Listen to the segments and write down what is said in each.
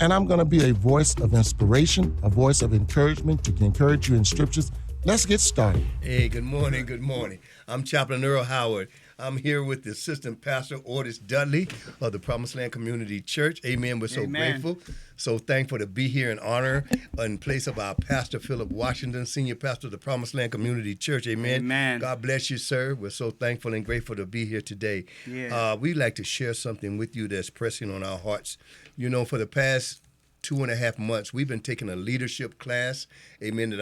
and I'm going to be a voice of inspiration, a voice of encouragement to encourage you in scriptures. Let's get started. Hey, good morning, good morning. I'm Chaplain Earl Howard. I'm here with the Assistant Pastor Otis Dudley of the Promised Land Community Church. Amen. We're so grateful, so thankful to be here in honor in place of our Pastor Philip Washington, Senior Pastor of the Promised Land Community Church. Amen. Amen. God bless you, sir. We're so thankful and grateful to be here today. Yeah. We'd like to share something with you that's pressing on our hearts. You know, for the past 2.5 months, we've been taking a leadership class, amen, that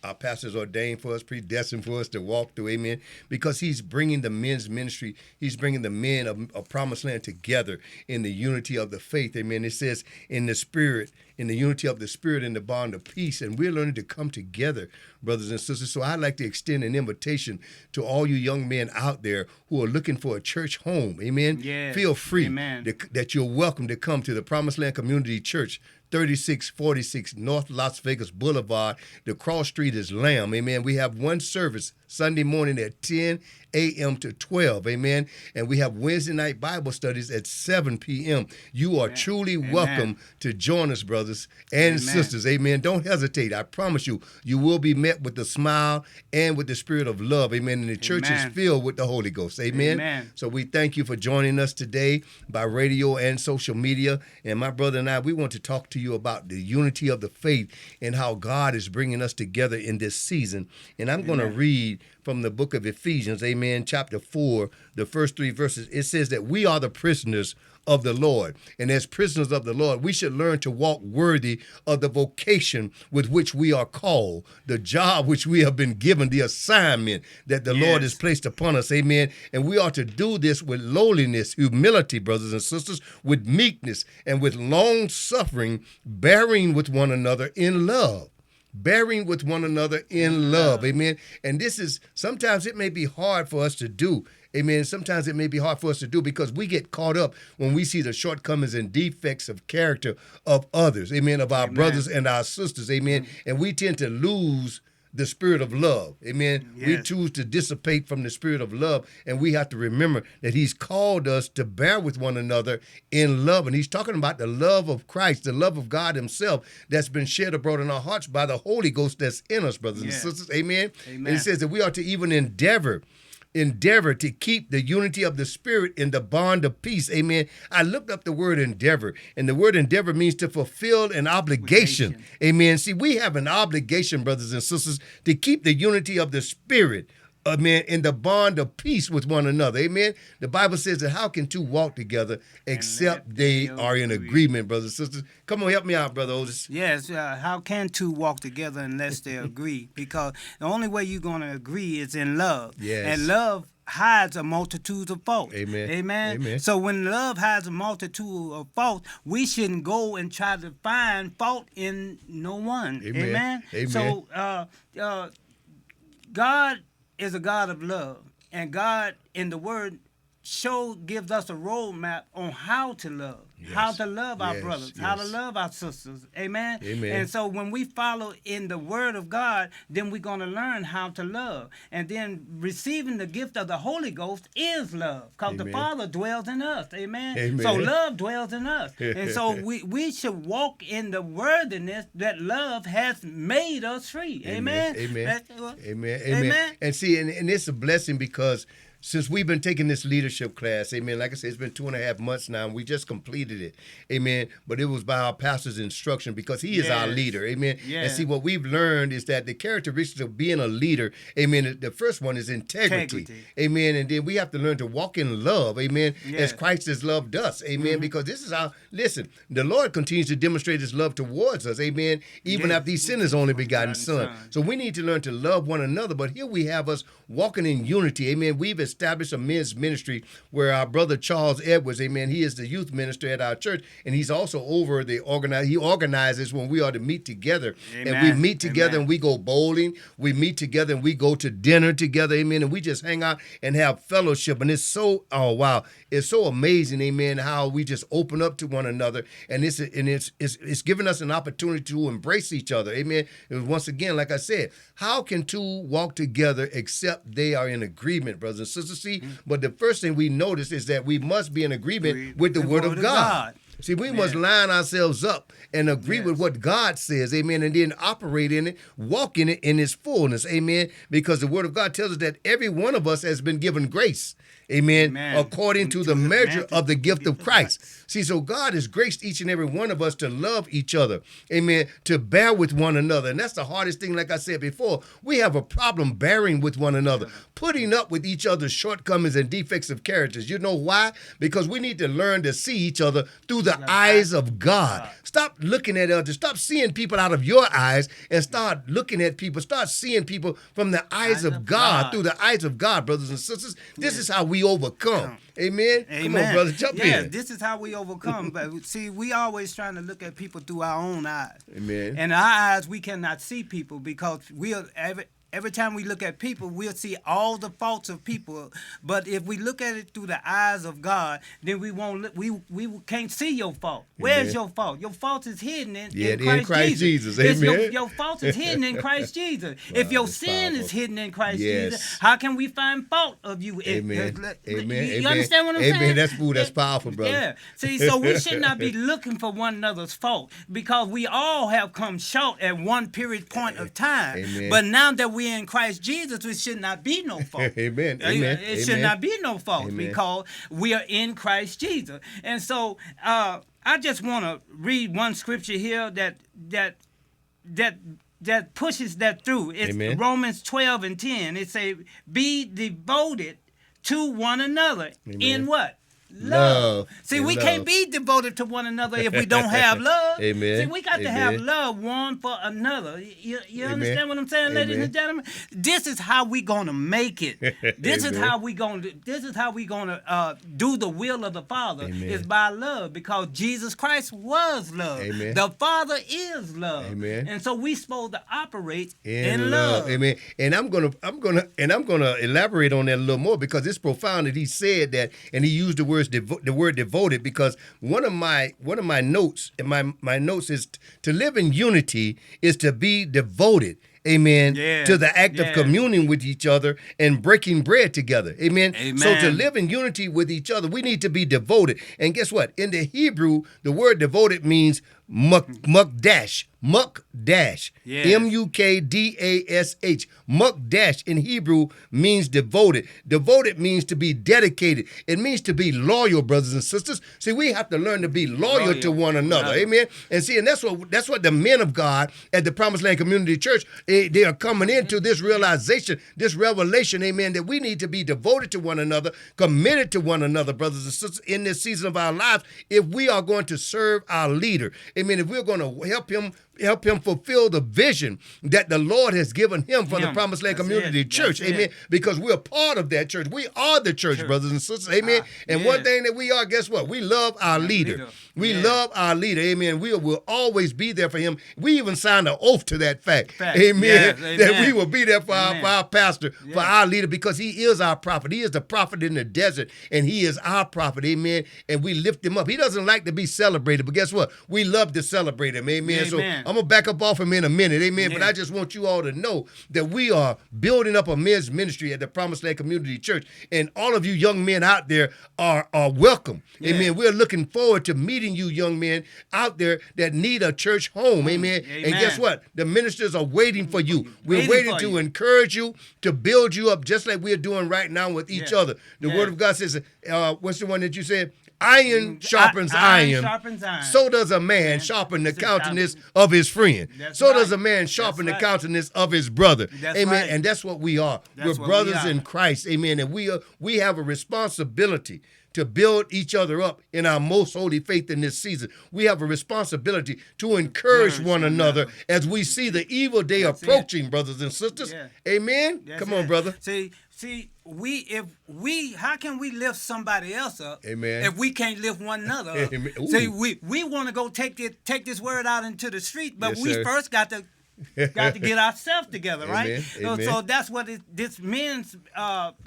our pastor's ordained for us, predestined for us to walk through, amen, because he's bringing the men's ministry, he's bringing the men of Promised Land together in the unity of the faith, amen. It says in the spirit, in the unity of the spirit and the bond of peace, and we're learning to come together, brothers and sisters. So I'd like to extend an invitation to all you young men out there who are looking for a church home, amen. Yes. Feel free Amen. that you're welcome to come to the Promised Land Community Church, 3646 North Las Vegas Boulevard. The cross street is Lamb. Amen. We have one service Sunday morning at 10 a.m. to 12. Amen. And we have Wednesday night Bible studies at 7 p.m. You are truly welcome to join us, brothers and sisters. Amen. Don't hesitate. I promise you, you will be met with a smile and with the spirit of love. Amen. And the church is filled with the Holy Ghost. Amen. So we thank you for joining us today by radio and social media. And my brother and I, we want to talk to you about the unity of the faith and how God is bringing us together in this season. And I'm going to read from the book of Ephesians, amen, chapter 4, the first 3 verses. It says that we are the prisoners of the Lord. And as prisoners of the Lord, we should learn to walk worthy of the vocation with which we are called, the job which we have been given, the assignment that the Lord has placed upon us, amen. And we are to do this with lowliness, humility, brothers and sisters, with meekness and with long suffering, bearing with one another in love. Bearing with one another in love, amen. And this is, sometimes it may be hard for us to do, amen. Sometimes it may be hard for us to do because we get caught up when we see the shortcomings and defects of character of others, amen, of our brothers and our sisters, amen. And we tend to lose the spirit of love, amen. We choose to dissipate from the spirit of love, and we have to remember that he's called us to bear with one another in love. And he's talking about the love of Christ, the love of God himself that's been shed abroad in our hearts by the Holy Ghost that's in us, brothers and sisters, amen. And it says that we are to even endeavor to keep the unity of the spirit in the bond of peace. Amen. I looked up the word endeavor, and the word endeavor means to fulfill an obligation. Amen. See, we have an obligation, brothers and sisters, to keep the unity of the spirit, amen, in the bond of peace with one another. Amen. The Bible says that how can two walk together except they are in agreement, brothers and sisters? Come on, help me out, Brother Otis. Yes, how can two walk together unless they agree? Because the only way you're going to agree is in love. Yes. And love hides a multitude of faults. Amen. Amen. Amen. So when love hides a multitude of faults, we shouldn't go and try to find fault in no one. Amen. Amen. So God is a God of love, and God in the Word gives us a roadmap on how to love. How to love our brothers, how to love our sisters. Amen? Amen. And so when we follow in the word of God, then we're going to learn how to love. And then receiving the gift of the Holy Ghost is love, because the Father dwells in us. Amen? Amen. So love dwells in us. And so we should walk in the worthiness that love has made us free. Amen? Amen. Amen. Amen. And see, and it's a blessing because since we've been taking this leadership class, amen, like I said, it's been 2.5 months now, and we just completed it, amen, but it was by our pastor's instruction because he is our leader, amen. And see, what we've learned is that the characteristics of being a leader, amen, the first one is integrity. Amen, and then we have to learn to walk in love, amen, as Christ has loved us, amen, because this is our, listen, the Lord continues to demonstrate his love towards us, amen, even after he sent his only begotten son. So we need to learn to love one another, but here we have us walking in unity, amen. We've established a men's ministry where our brother Charles Edwards, amen, he is the youth minister at our church, and he's also over the he organizes when we are to meet together. And we meet together and we go bowling, we meet together and we go to dinner together, amen, and we just hang out and have fellowship. And it's so, oh wow, it's so amazing, amen, how we just open up to one another, and it's giving us an opportunity to embrace each other, amen. And once again, like I said, how can two walk together except they are in agreement, brothers and sisters? See, but the first thing we notice is that we must be in agreement with the word of God. See, we must line ourselves up and agree with what God says, amen, and then operate in it, walk in it in its fullness, amen, because the Word of God tells us that every one of us has been given grace, amen, according to the measure of the gift of Christ. See, so God has graced each and every one of us to love each other, amen, to bear with one another, and that's the hardest thing, like I said before. We have a problem bearing with one another, putting up with each other's shortcomings and defects of characters. You know why? Because we need to learn to see each other through the eyes of God. Stop looking at others. Stop seeing people out of your eyes and start looking at people. Start seeing people from the eyes of God, through the eyes of God, brothers and sisters. This is how we overcome. Amen? Come on, brother, jump in. This is how we overcome. But see, we always trying to look at people through our own eyes. Amen. And our eyes, we cannot see people because every time we look at people, we'll see all the faults of people. But if we look at it through the eyes of God, then we won't. We can't see your fault. Where's your fault? Your fault is hidden in Christ Jesus. Amen. Your fault is hidden in Christ Jesus. If your sin is hidden in Christ Jesus, how can we find fault of you? Amen. You understand what I'm saying? Amen. That's powerful, brother. Yeah. See, so we should not be looking for one another's fault because we all have come short at one period point of time. Amen. But now that we're in Christ Jesus, it should not be no fault. Amen. It should not be no fault because we are in Christ Jesus. And so I just want to read one scripture here that pushes that through. It's Romans 12:10. It says, "Be devoted to one another." In what? Love. See, we can't be devoted to one another if we don't have love. Amen. See, we got to have love one for another. You understand what I'm saying, ladies and gentlemen? This is how we gonna make it. This is how we gonna do the will of the Father. Is by love, because Jesus Christ was love. Amen. The Father is love. Amen. And so we supposed to operate in love. Amen. And I'm gonna elaborate on that a little more because it's profound that he said that, and he used the word devoted, because one of my notes in my notes is to live in unity is to be devoted. Amen. To the act of communing with each other and breaking bread together. Amen. So to live in unity with each other, we need to be devoted. And guess what? In the Hebrew, the word devoted means mukdash. Mukdash. Mukdash. Mukdash in Hebrew means devoted. Devoted means to be dedicated. It means to be loyal, brothers and sisters. See, we have to learn to be loyal to one another. Amen. And see, and that's what the men of God at the Promised Land Community Church, they are coming into this realization, this revelation, amen, that we need to be devoted to one another, committed to one another, brothers and sisters, in this season of our lives, if we are going to serve our leader. Amen. If we're going to help him fulfill the vision that the Lord has given him for the Promised Land Community Church. Amen. Because we're part of that church. We are the church, brothers and sisters. Amen. And one thing that we are, guess what? We love our leader. We love our leader. Amen. We will always be there for him. We even signed an oath to that fact. Amen. That we will be there for our pastor, for our leader, because he is our prophet. He is the prophet in the desert, and he is our prophet. Amen. And we lift him up. He doesn't like to be celebrated, but guess what? We love to celebrate him. Amen. So I'm going to back up off him in a minute. Amen. But I just want you all to know that we are building up a men's ministry at the Promised Land Community Church. And all of you young men out there are welcome. Amen. We're looking forward to meeting you young men out there that need a church home. Amen. And guess what? The ministers are waiting for you. We're waiting to encourage you, to build you up, just like we're doing right now with each other. The Word of God says, what's the one that you said? Iron sharpens iron. So does a man sharpen the countenance of his friend. So does a man sharpen the countenance of his brother. Amen. And that's what we are. We're brothers in Christ. Amen. And we have a responsibility to build each other up in our most holy faith in this season. We have a responsibility to encourage one another as we see the evil day approaching, brothers and sisters. Amen. Come on, brother. See, how can we lift somebody else up? Amen. If we can't lift one another up? See, we want to go take this word out into the street, but we first got to get ourselves together, right? So that's what this men's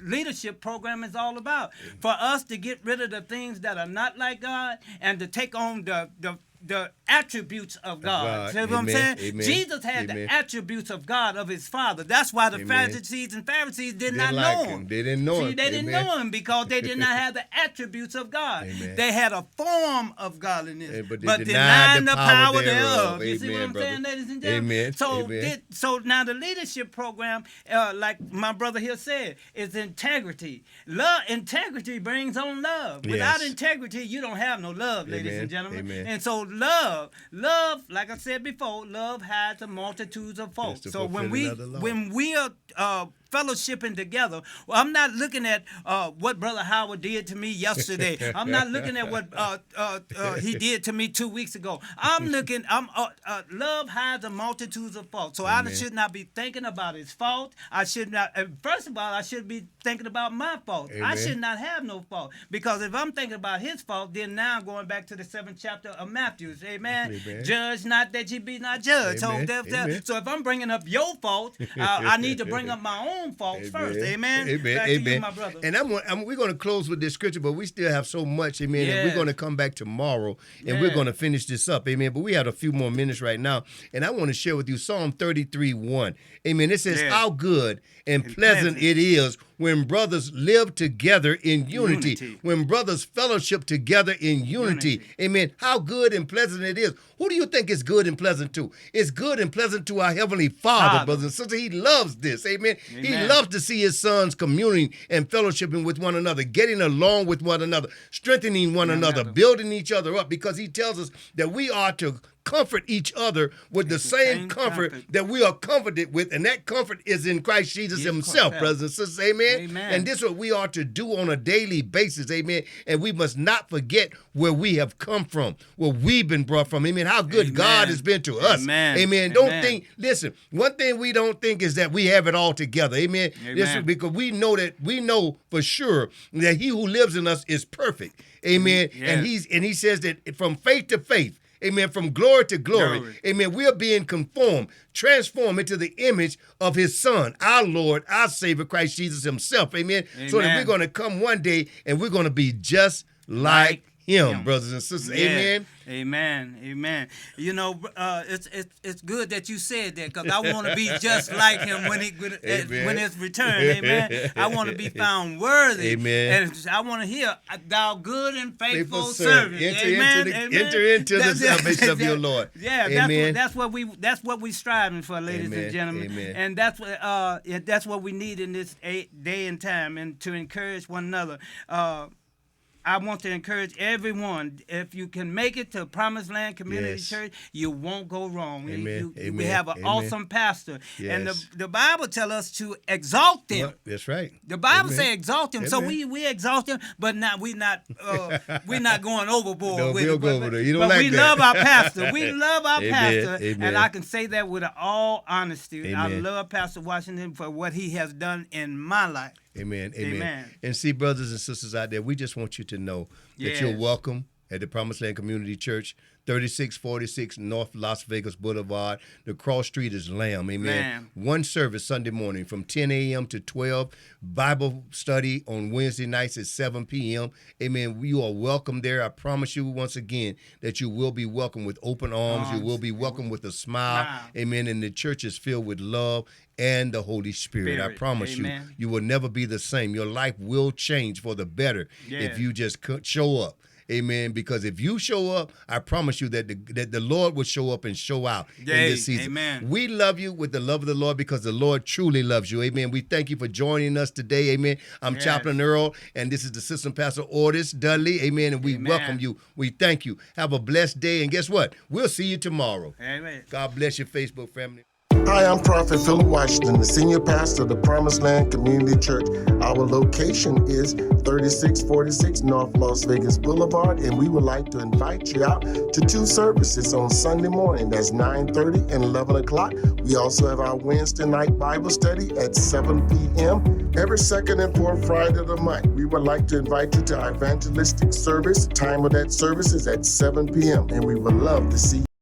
leadership program is all about. For us to get rid of the things that are not like God and to take on the the attributes of God. See what I'm Amen. saying? Amen. Jesus had Amen. the attributes of God, of his Father. That's why the Amen. Sadducees and Pharisees did Didn't not like know him. him. They didn't know See, him. they didn't Amen. know him because they did not have the attributes of God. Amen. They had a form of godliness, But they but denied denying the the power power thereof. thereof. You see what Amen, I'm saying, brother. ladies and gentlemen? Amen. So, Amen. so now the leadership program, like my brother here said, is integrity. Love, integrity brings on love. Without Yes. integrity, you don't have no love, ladies Amen. and gentlemen. Amen. And so love, like I said before, love hides the multitudes of faults. the So when we fulfilling of the law. when we are fellowshipping together, well, I'm not looking at what Brother Howard did to me yesterday. I'm not looking at what he did to me 2 weeks ago. Love hides the multitudes of faults. So I Amen. should not be thinking about his fault. I should not. First of all, I should be thinking about my fault. I Amen. should not have no fault, because if I'm thinking about his fault, then now I'm going back to the 7th chapter of Matthew. Amen. Amen. Judge not that you be not judged. Amen. Amen. So if I'm bringing up your fault, I need to bring up my own faults first. Amen. Amen. Back to Amen. you, my brother. And we're going to close with this scripture, but we still have so much. Amen. And Yeah. we're going to come back tomorrow and we're Yeah. going to finish this up. Amen. But we have a few more minutes right now. And I want to share with you Psalm 33:1. Amen. It says, Yeah. how good and pleasant pleasant. it is when brothers live together in unity. Unity. When brothers fellowship together in unity. Unity. Amen. How good and pleasant it is. Who do you think is good and pleasant to? It's good and pleasant to our Heavenly Father, brothers and sisters. He loves this. Amen. He Amen. loves to see his sons communing and fellowshipping with one another, getting along with one another, strengthening one another, building each other up, because he tells us that we are to comfort each other with the same comfort that we are comforted with, and that comfort is in Christ Jesus himself, brothers and sisters. Amen. Amen. And this is what we are to do on a daily basis. Amen. And we must not forget where we have come from, where we've been brought from. Amen. How good Amen. God has been to us. Amen. Amen. Don't Amen. think, listen, one thing we don't think is that we have it all together. Amen. Amen. Listen, because we know for sure that he who lives in us is perfect. Amen. Yes. And he says that from faith to faith, amen, from glory to glory, amen, we are being transformed into the image of his Son, our Lord, our Savior, Christ Jesus himself, amen. So that we're going to come one day and we're going to be just like him, brothers and sisters, amen. Amen. Amen. You know, it's good that you said that, because I want to be just like him when it's returned. Amen. I want to be found worthy. Amen. And I want to hear, thou good and faithful servant. Enter into the salvation of your Lord. Yeah, amen. That's what we striving for, ladies and gentlemen. Amen. And that's what we need in this day and time, and to encourage one another. I want to encourage everyone, if you can make it to Promised Land Community Church, you won't go wrong. Amen. We have an awesome pastor. Yes. And the Bible tells us to exalt him. Well, that's right. The Bible Amen. says exalt him. So Amen. we exalt him, but we're not going overboard No, with we'll it. go over there. You don't but like we that. love our pastor. We love our Amen. pastor. Amen. And I can say that with all honesty. I Amen. love Pastor Washington for what he has done in my life. Amen. Amen. Amen. And see, brothers and sisters out there, we just want you to know that you're Yes. welcome at the Promised Land Community Church, 3646 North Las Vegas Boulevard. The cross street is Lamb. Amen. Lamb. One service Sunday morning from 10 a.m. to 12. Bible study on Wednesday nights at 7 p.m. Amen. You are welcome there. I promise you once again that you will be welcome with open arms. You will be welcome with a smile. Wow. Amen. And the church is filled with love and the Holy Spirit. I promise Amen. you will never be the same. Your life will change for the better if you just show up. Amen. Because if you show up, I promise you that the Lord will show up and show out in this season. Amen. We love you with the love of the Lord because the Lord truly loves you. Amen. We thank you for joining us today. Amen. I'm Chaplain Earl, and this is the Assistant Pastor Otis Dudley. Amen. And we welcome you. We thank you. Have a blessed day. And guess what? We'll see you tomorrow. Amen. God bless your Facebook family. Hi, I'm Prophet Philip Washington, the senior pastor of the Promised Land Community Church. Our location is 3646 North Las Vegas Boulevard, and we would like to invite you out to 2 services on Sunday morning. That's 9:30 and 11 o'clock. We also have our Wednesday night Bible study at 7 p.m. every second and fourth Friday of the month. We would like to invite you to our evangelistic service. Time of that service is at 7 p.m., and we would love to see you.